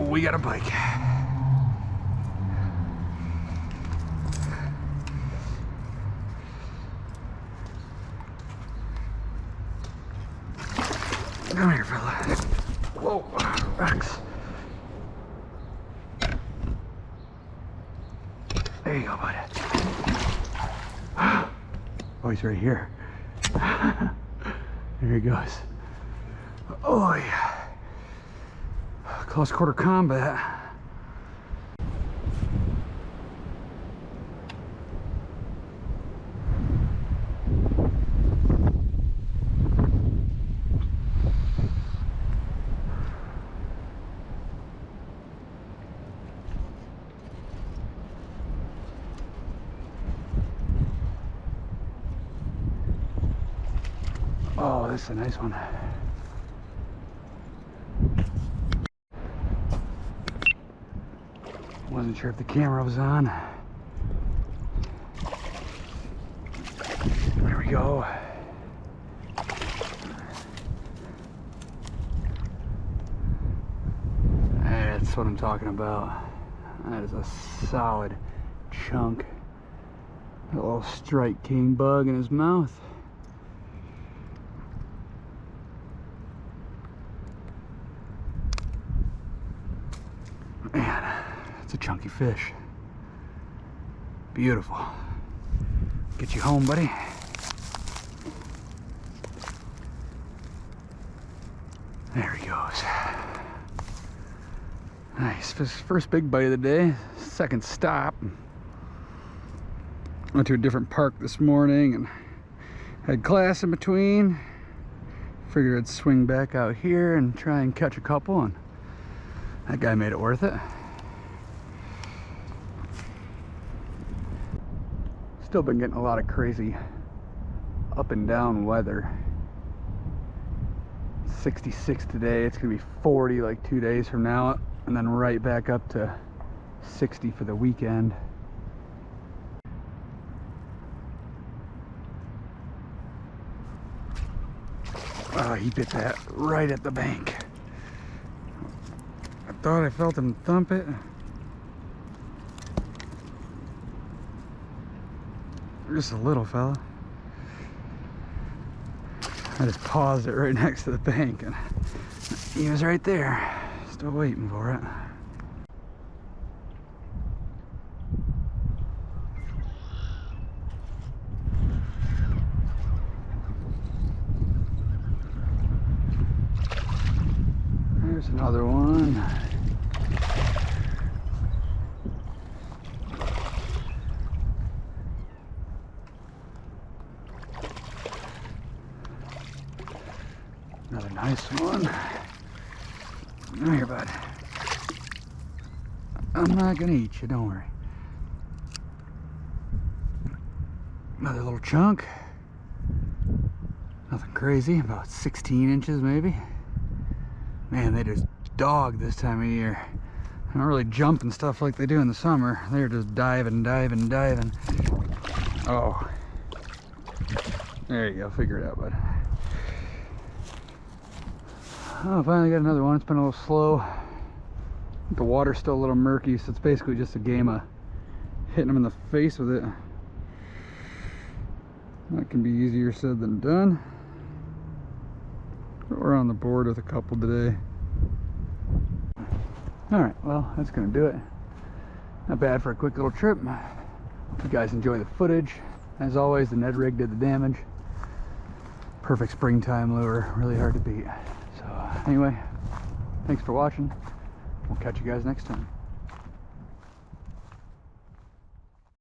we got a bike. Come here, fella. Whoa, rocks. There you go, buddy. Oh, he's right here. There he goes. Oh, yeah. Close quarter combat. Oh, this is a nice one. Wasn't sure if the camera was on. There we go. That's what I'm talking about. That is a solid chunk. A little striped king bug in his mouth. Man, it's a chunky fish. Beautiful. Get you home, buddy. There he goes. Nice. First big bite of the day. Second stop. Went to a different park this morning and had class in between. Figured I'd swing back out here and try and catch a couple, and that guy made it worth it. Still been getting a lot of crazy up and down weather. 66 today, it's gonna be 40 like 2 days from now, and then right back up to 60 for the weekend. Oh, he bit that right at the bank. I thought I felt him thump it. Just a little fella. I just paused it right next to the bank and he was right there, still waiting for it. There's another one. Another nice one. Come here, bud. I'm not gonna eat you, don't worry. Another little chunk. Nothing crazy, about 16 inches maybe. Man, they just dog this time of year. They don't really jump and stuff like they do in the summer. They're just diving, diving, diving. Oh. There you go, figure it out, bud. Oh, finally got another one. It's been a little slow. The water's still a little murky, so it's basically just a game of hitting them in the face with it. That can be easier said than done. But we're on the board with a couple today. Alright, well, that's gonna do it. Not bad for a quick little trip. Hope you guys enjoy the footage. As always, the Ned rig did the damage. Perfect springtime lure, really hard to beat. So anyway, thanks for watching. We'll catch you guys next time.